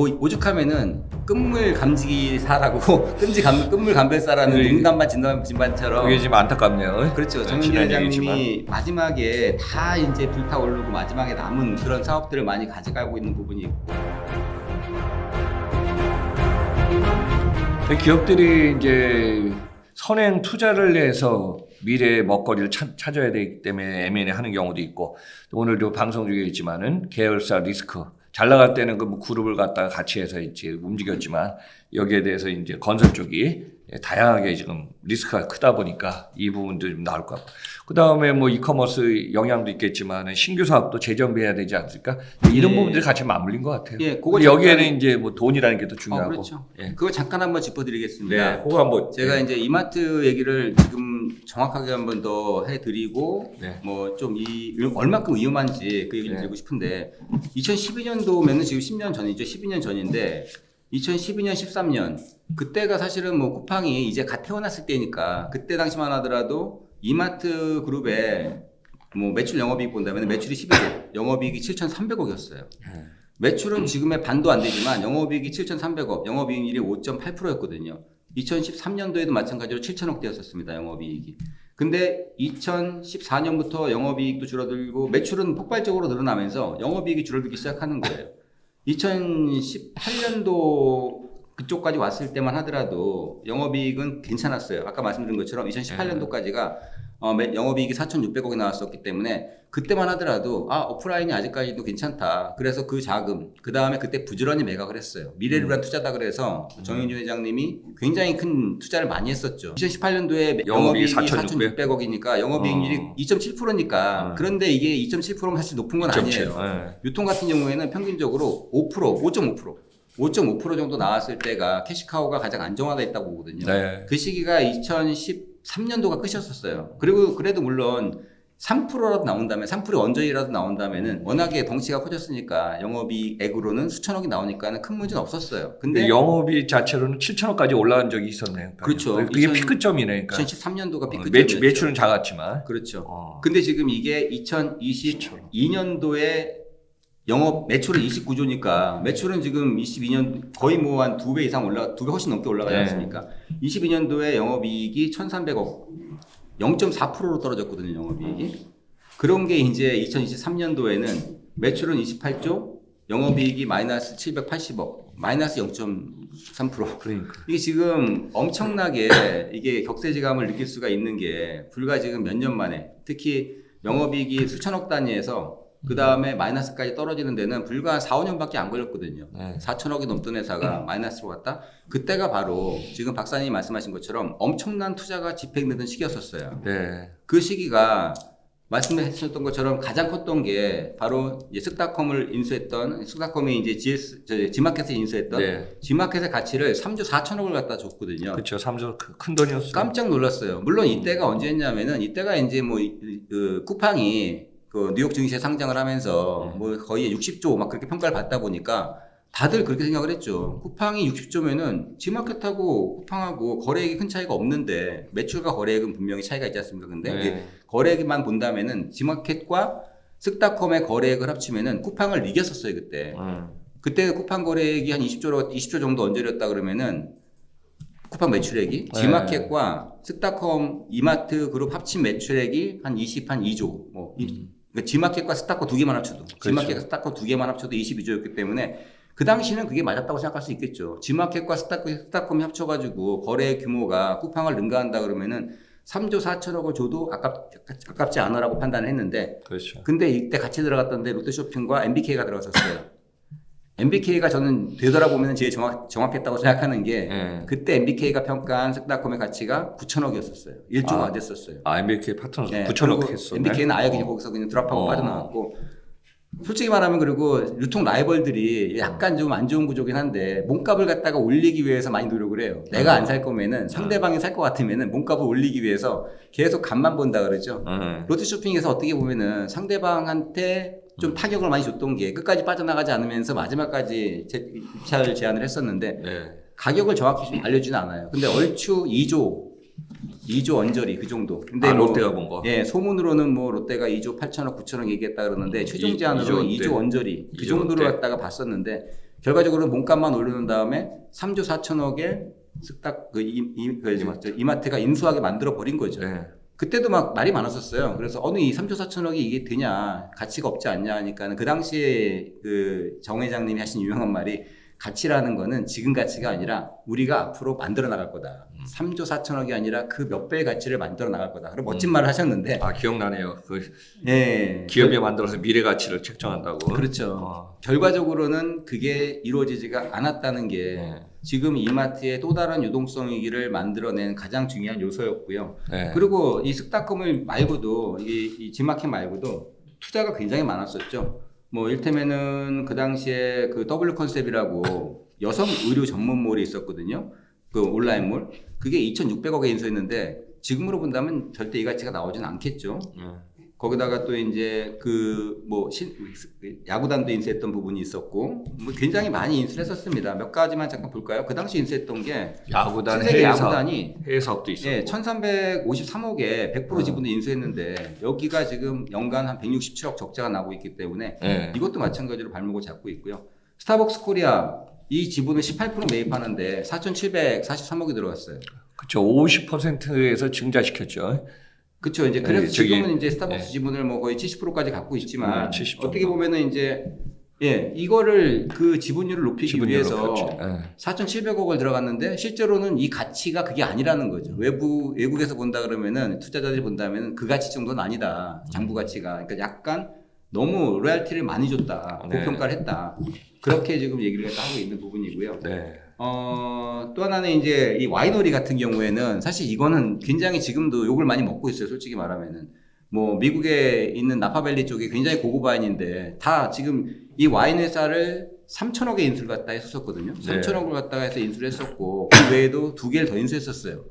오죽하면은 끝물 감지사라고 끝물 감별사라는 농담반 진반처럼 그게 지금 안타깝네요. 그렇죠. 정윤진 회장님이 마지막에 다 이제 불타오르고 마지막에 남은 그런 사업들을 많이 가져가고 있는 부분이 있고. 기업들이 이제 선행 투자를 해서 미래의 먹거리를 찾아야 되기 때문에 M&A 하는 경우도 있고, 오늘도 방송 중에 있지만은 계열사 리스크 잘 나갈 때는 그 뭐 그룹을 갖다가 같이 해서 이제 움직였지만, 여기에 대해서 이제 건설 쪽이 다양하게 지금 리스크가 크다 보니까 이 부분도 좀 나올 것 같고, 그 다음에 뭐 이커머스 영향도 있겠지만 신규 사업도 재정비해야 되지 않습니까? 이런 부분들이 같이 맞물린 것 같아요. 예, 그거 여기에는 이제 뭐 돈이라는 게 더 중요하고. 그렇죠. 예. 그거 잠깐 한번 짚어드리겠습니다. 네, 그거 한번 제가 이제 이마트 얘기를 지금 정확하게 한번 더 해드리고, 뭐 좀 얼마큼 위험한지 그 얘기를 드리고 싶은데, 2012년도면은 지금 10년 전이죠. 12년 전인데 2012년, 13년 그때가 사실은 뭐 쿠팡이 이제 갓 태어났을 때니까, 그때 당시만 하더라도 이마트 그룹에 뭐 매출 영업이익 본다면 매출이 11억, 영업이익이 7,300억이었어요. 매출은 지금의 반도 안 되지만 영업이익이 7,300억, 영업이익률이 5.8%였거든요. 2013년도에도 마찬가지로 7천억대였었습니다, 영업이익이. 근데 2014년부터 영업이익도 줄어들고 매출은 폭발적으로 늘어나면서 영업이익이 줄어들기 시작하는 거예요. 2018년도 그쪽까지 왔을 때만 하더라도 영업이익은 괜찮았어요. 아까 말씀드린 것처럼 2018년도까지가 영업이익이 4,600억이 나왔었기 때문에 그때만 하더라도 오프라인이 아직까지도 괜찮다. 그래서 그 자금, 그 다음에 그때 부지런히 매각을 했어요. 미래를 위한 투자다 그래서 정윤진 회장님이 굉장히 큰 투자를 많이 했었죠. 2018년도에 영업이익이 4,600억이니까 영업이익률이 2.7%니까 그런데 이게 2.7%면 사실 높은 건 아니에요. 유통 같은 경우에는 평균적으로 5.5% 정도 나왔을 때가 캐시카우가 가장 안정화되어 있다고 보거든요. 그 시기가 2013년도가 끝이었어요. 그래도 물론 3%라도 나온다면, 3% 언저리라도 나온다면은 워낙에 덩치가 커졌으니까 영업이익으로는 수천억이 나오니까는 큰 문제는 없었어요. 근데 영업이익 자체로는 7천억까지 올라간 적이 있었네요. 그렇죠. 그게 피크점이네. 그러니까. 2013년도가 피크점이었죠. 매출은 작았지만. 그렇죠. 근데 지금 이게 2022년도에 영업 매출은 29조니까 매출은 지금 22년 거의 뭐 한 2배 이상 2배 훨씬 넘게 올라가지 않습니까? 22년도에 영업이익이 1,300억, 0.4%로 떨어졌거든요, 영업이익이. 그런 게 이제 2023년도에는 매출은 28조, 영업이익이 마이너스 780억, 마이너스 0.3%. 그러니까. 이게 지금 엄청나게 이게 격세지감을 느낄 수가 있는 게 불과 지금 몇 년 만에, 특히 영업이익이 수천억 단위에서 그 다음에 마이너스까지 떨어지는 데는 불과 한 4, 5년밖에 안 걸렸거든요. 4천억이 넘던 회사가 마이너스로 갔다. 그때가 바로 지금 박사님이 말씀하신 것처럼 엄청난 투자가 집행되던 시기였었어요. 그 시기가 말씀하셨던 것처럼 가장 컸던 게 바로 이제 쓱닷컴을 인수했던, 쓱닷컴이 이제 지마켓에 인수했던 지마켓의 가치를 3조 4천억을 갖다 줬거든요. 그렇죠. 3조 큰 돈이었어요. 깜짝 놀랐어요. 물론 이때가 언제였냐면은 이때가 이제 뭐 그 쿠팡이 그 뉴욕 증시에 상장을 하면서 뭐 거의 60조 막 그렇게 평가를 받다 보니까 다들 그렇게 생각을 했죠. 쿠팡이 60조면은 지마켓하고 쿠팡하고 거래액이 큰 차이가 없는데, 매출과 거래액은 분명히 차이가 있지 않습니까? 근데 거래액만 본다면은 지마켓과 쓱닷컴의 거래액을 합치면은 쿠팡을 이겼었어요, 그때. 그때 쿠팡 거래액이 한 20조 정도 언저리였다 그러면은 쿠팡 매출액이 지마켓과 쓱닷컴 이마트 그룹 합친 매출액이 한 2조. 그러니까 지마켓과 스타코 두 개만 합쳐도, 지마켓과 스타코 두 개만 합쳐도 22조였기 때문에 그 당시는 그게 맞았다고 생각할 수 있겠죠. 지마켓과 스타콤이 합쳐가지고 거래 규모가 쿠팡을 능가한다 그러면은 3조 4천억을 줘도 아깝지 않아라고 판단을 했는데, 그렇죠. 근데 이때 같이 들어갔던 데 롯데쇼핑과 MBK가 들어갔었어요. MBK가 저는 되돌아보면 제일 정확했다고 생각하는 게 그때 MBK가 평가한 쓱닷컴의 가치가 9천억이었었어요. 1조가 안 됐었어요. MBK 파트너 9천억 했어. MBK는 아예 그냥 거기서 그냥 드랍하고 빠져나왔고, 솔직히 말하면 그리고 유통 라이벌들이 약간 좀 안 좋은 구조긴 한데 몸값을 갖다가 올리기 위해서 많이 노력을 해요. 내가 안 살 거면은 상대방이 살 것 같으면은 몸값을 올리기 위해서 계속 간만 본다 그러죠. 롯데쇼핑에서 어떻게 보면은 상대방한테 좀 타격을 많이 줬던 게 끝까지 빠져나가지 않으면서 마지막까지 입찰 제안을 했었는데 가격을 정확히 알려주지는 않아요. 근데 얼추 2조 언저리 그 정도. 근데 롯데가 본 거. 소문으로는 뭐 롯데가 2조 8천억, 9천억 얘기했다 그러는데 최종 제안으로 2조 언저리 그 정도로 갖다가 봤었는데 결과적으로 몸값만 올려놓은 다음에 3조 4천억에 쓱딱 이마트가 인수하게 만들어 버린 거죠. 네. 그때도 막 말이 많았었어요. 그래서 어느 이 3조 4천억이 이게 되냐, 가치가 없지 않냐 하니까 그 당시에 그 정 회장님이 하신 유명한 말이 가치라는 거는 지금 가치가 아니라 우리가 앞으로 만들어 나갈 거다. 3조 4천억이 아니라 그 몇 배의 가치를 만들어 나갈 거다. 그런 멋진 말을 하셨는데. 아, 기억나네요. 그 예. 기업이 만들어서 미래 가치를 책정한다고. 그렇죠. 결과적으로는 그게 이루어지지가 않았다는 게 지금 이마트의 또 다른 유동성이기를 만들어낸 가장 중요한 요소였고요. 네. 그리고 이 쓱닷컴을 말고도 이 지마켓 말고도 투자가 굉장히 많았었죠. 뭐 일테면은 그 당시에 그 W 컨셉이라고 여성 의류 전문몰이 있었거든요. 그 온라인몰. 그게 2,600억에 인수했는데 지금으로 본다면 절대 이 가치가 나오진 않겠죠. 거기다가 또 이제 그 뭐 야구단도 인수했던 부분이 있었고 뭐 굉장히 많이 인수를 했었습니다. 몇 가지만 잠깐 볼까요? 그 당시 인수했던 게 야구단 신세계 야구단이 해외 사업도 있었고. 예, 1,353억에 100% 지분을 인수했는데 여기가 지금 연간 한 167억 적자가 나고 있기 때문에 이것도 마찬가지로 발목을 잡고 있고요. 스타벅스 코리아 이 지분을 18% 매입하는데 4,743억이 들어갔어요. 그렇죠. 50%에서 증자시켰죠. 그렇죠. 이제 그래서 네, 지금은 이제 스타벅스 지분을 뭐 거의 70%까지 갖고 있지만 70%. 어떻게 보면은 이제 이거를 그 지분율을 높이기 위해서 4,700억을 들어갔는데 실제로는 이 가치가 그게 아니라는 거죠. 외국에서 본다 그러면은 투자자들이 본다면은 그 가치 정도는 아니다. 장부 가치가. 그러니까 약간 너무 로얄티를 많이 줬다. 고평가를 했다. 그렇게 지금 얘기를 하고 있는 부분이고요. 네. 또 하나는 이제 이 와이너리 같은 경우에는 사실 이거는 굉장히 지금도 욕을 많이 먹고 있어요. 솔직히 말하면은. 뭐 미국에 있는 나파밸리 쪽이 굉장히 고급 와인인데 다 지금 이 와인 회사를 3천억에 인수를 갖다 했었거든요. 3천억을 갖다가 해서 인수를 했었고 그 외에도 2개를 더 인수했었어요.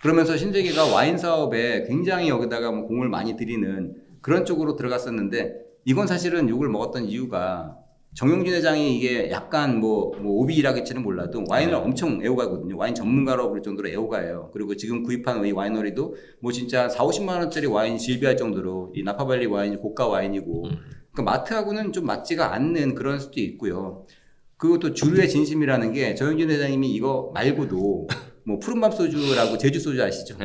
그러면서 신세계가 와인 사업에 굉장히 여기다가 뭐 공을 많이 들이는 그런 쪽으로 들어갔었는데 이건 사실은 욕을 먹었던 이유가 정용진 회장이 이게 약간 뭐 오비라겠지는 몰라도 와인을 엄청 애호가거든요. 와인 전문가라고 부를 정도로 애호가예요. 그리고 지금 구입한 이 와이너리도 뭐 진짜 4,50만 원짜리 와인 질비할 정도로 이 나파밸리 와인이 고가 와인이고 그러니까 마트하고는 좀 맞지가 않는 그런 수도 있고요. 그리고 또 주류의 진심이라는 게 정용진 회장님이 이거 말고도 뭐 푸른밤 소주라고 제주 소주 아시죠?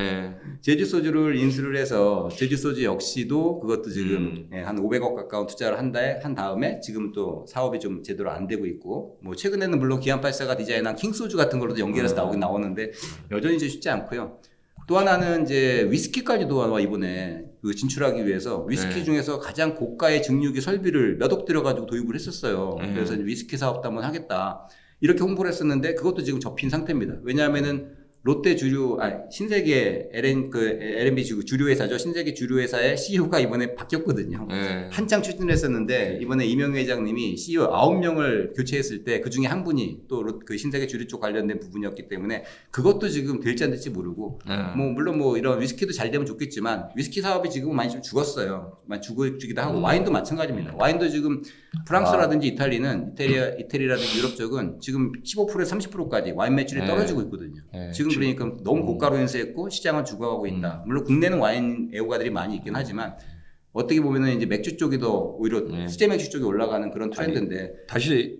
제주 소주를 인수를 해서 제주 소주 역시도 그것도 지금 한 500억 가까운 투자를 한 다음에 지금 또 사업이 좀 제대로 안 되고 있고 뭐 최근에는 물론 기안84가 디자인한 킹 소주 같은 걸로도 연결해서 나오는데 여전히 이제 쉽지 않고요. 또 하나는 이제 위스키까지도 이번에 그 진출하기 위해서 위스키 중에서 가장 고가의 증류기 설비를 몇 억 들여가지고 도입을 했었어요. 그래서 위스키 사업도 한번 하겠다. 이렇게 홍보를 했었는데 그것도 지금 접힌 상태입니다. 왜냐하면은 롯데 신세계 LNB 주류회사죠. 신세계 주류회사의 CEO가 이번에 바뀌었거든요. 한창 추진을 했었는데 이번에 이명희 회장님이 CEO 9명을 교체했을 때 그 중에 한 분이 또 그 신세계 주류 쪽 관련된 부분이었기 때문에 그것도 지금 될지 안 될지 모르고 뭐 물론 뭐 이런 위스키도 잘 되면 좋겠지만 위스키 사업이 지금은 많이 좀 죽었어요. 많이 죽기도 하고 와인도 마찬가지입니다. 와인도 지금 프랑스라든지 이태리라든지 유럽 쪽은 지금 15%에서 30%까지 와인 매출이 떨어지고 있거든요. 지금 그러니까 너무 고가로 인수했고 시장은 죽어가고 있다. 물론 국내는 와인 애호가들이 많이 있긴 하지만 어떻게 보면은 이제 맥주 쪽이 더 오히려 수제 맥주 쪽이 올라가는 그런 트렌드인데 다시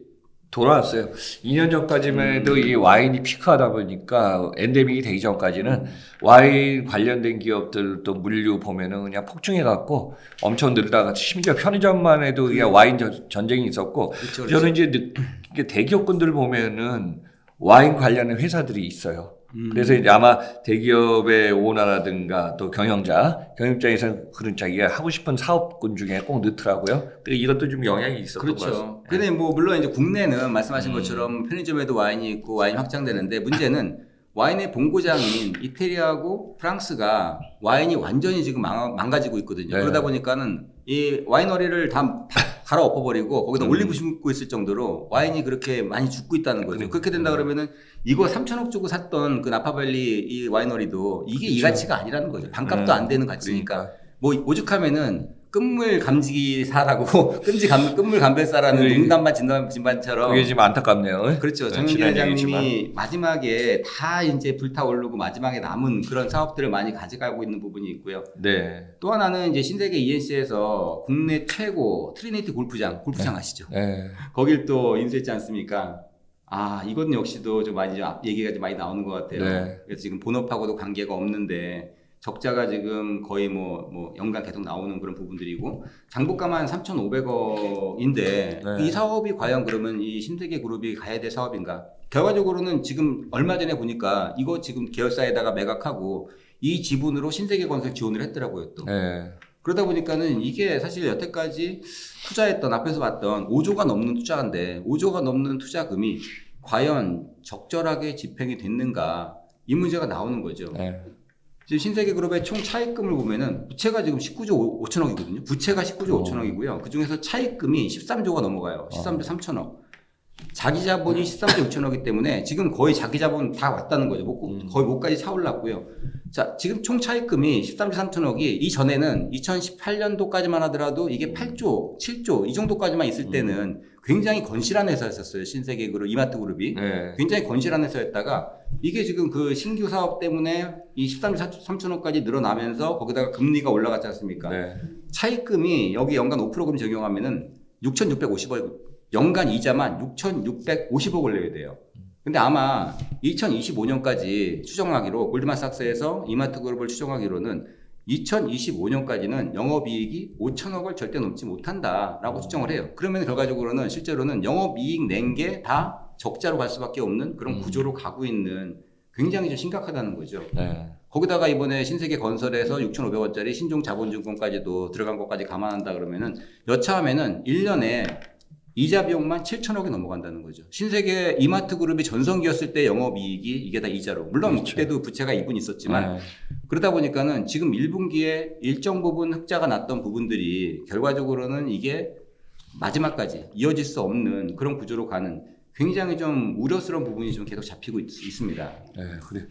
돌아왔어요. 2년 전까지만 해도 이 와인이 피크하다 보니까 엔데믹이 되기 전까지는 와인 관련된 기업들 또 물류 보면은 그냥 폭증해갖고 엄청 늘다가 심지어 편의점만 해도 그냥 와인 전쟁이 있었고 그렇죠. 저는 이제 이게 대기업군들 보면은 와인 관련된 회사들이 있어요. 그래서 이제 아마 대기업의 오너라든가 또 경영자에서는 그런 자기가 하고 싶은 사업군 중에 꼭 넣더라고요. 이것도 좀 영향이 있었던 것 같습니다. 그렇죠. 근데 뭐 물론 이제 국내는 말씀하신 것처럼 편의점에도 와인이 있고 와인이 확장되는데 문제는 와인의 본고장인 이태리하고 프랑스가 와인이 완전히 지금 망가지고 있거든요. 그러다 보니까는 이 와이너리를 다 갈아 엎어버리고 거기다 올리브 심고 있을 정도로 와인이 그렇게 많이 죽고 있다는 거죠. 그렇게 된다 그러면은 이거 3천억 주고 샀던 그 나파밸리 이 와이너리도 이게 이 가치가 아니라는 거죠. 반값도 안 되는 가치니까. 뭐 오죽하면은 끝물 감지사라고 끝물 감별사라는 네. 농담만 진반처럼 그게 지금 안타깝네요. 그렇죠. 네, 정윤기 지난 회장님이 얘기지만. 마지막에 다 이제 불타오르고 마지막에 남은 그런 사업들을 많이 가져가고 있는 부분이 있고요. 네. 또 하나는 이제 신세계 ENC에서 국내 최고 트리니티 골프장 아시죠? 네. 거길 또 인수했지 않습니까? 아, 이건 역시도 좀 많이 얘기가 좀 많이 나오는 것 같아요. 네. 그래서 지금 본업하고도 관계가 없는데 적자가 지금 거의 뭐 연간 계속 나오는 그런 부분들이고 장부가만 3,500억인데 네. 이 사업이 과연 그러면 이 신세계 그룹이 가야 될 사업인가? 결과적으로는 지금 얼마 전에 보니까 이거 지금 계열사에다가 매각하고 이 지분으로 신세계 건설 지원을 했더라고요 또. 네. 그러다 보니까는 이게 사실 여태까지 투자했던 앞에서 봤던 5조가 넘는 투자인데 5조가 넘는 투자금이 과연 적절하게 집행이 됐는가 이 문제가 나오는 거죠. 네. 지금 신세계그룹의 총 차입금을 보면은 부채가 지금 19조 5천억이거든요. 부채가 19조 5천억이고요. 그 중에서 차입금이 13조가 넘어가요. 13조 3천억. 자기 자본이 13조 6천억이기 때문에 지금 거의 자기 자본 다 왔다는 거죠. 거의 목까지 차올랐고요. 자, 지금 총 차입금이 13조 3천억이 이전에는 2018년도까지만 하더라도 이게 8조, 7조 이 정도까지만 있을 때는 굉장히 건실한 회사였었어요. 신세계그룹, 이마트그룹이. 네. 굉장히 건실한 회사였다가 이게 지금 그 신규 사업 때문에 이 13조 3천억까지 늘어나면서 거기다가 금리가 올라갔지 않습니까? 네. 차입금이 여기 연간 5%금 적용하면은 6,650억, 연간 이자만 6,650억을 내야 돼요. 근데 아마 2025년까지 추정하기로 골드만삭스에서 이마트그룹을 추정하기로는 2025년까지는 영업이익이 5천억을 절대 넘지 못한다라고 추정을 해요. 그러면 결과적으로는 실제로는 영업이익 낸 게 다 적자로 갈 수밖에 없는 그런 구조로 가고 있는 굉장히 좀 심각하다는 거죠. 네. 거기다가 이번에 신세계 건설에서 6,500원짜리 신종 자본증권까지도 들어간 것까지 감안한다 그러면은 여차하면은 1년에 이자 비용만 7천억이 넘어간다는 거죠. 신세계 이마트 그룹이 전성기였을 때 영업이익이 이게 다 이자로. 물론 그렇죠. 그때도 부채가 2분 있었지만 네. 그러다 보니까는 지금 1분기에 일정 부분 흑자가 났던 부분들이 결과적으로는 이게 마지막까지 이어질 수 없는 그런 구조로 가는 굉장히 좀 우려스러운 부분이 좀 계속 잡히고 있습니다. 네. 그래.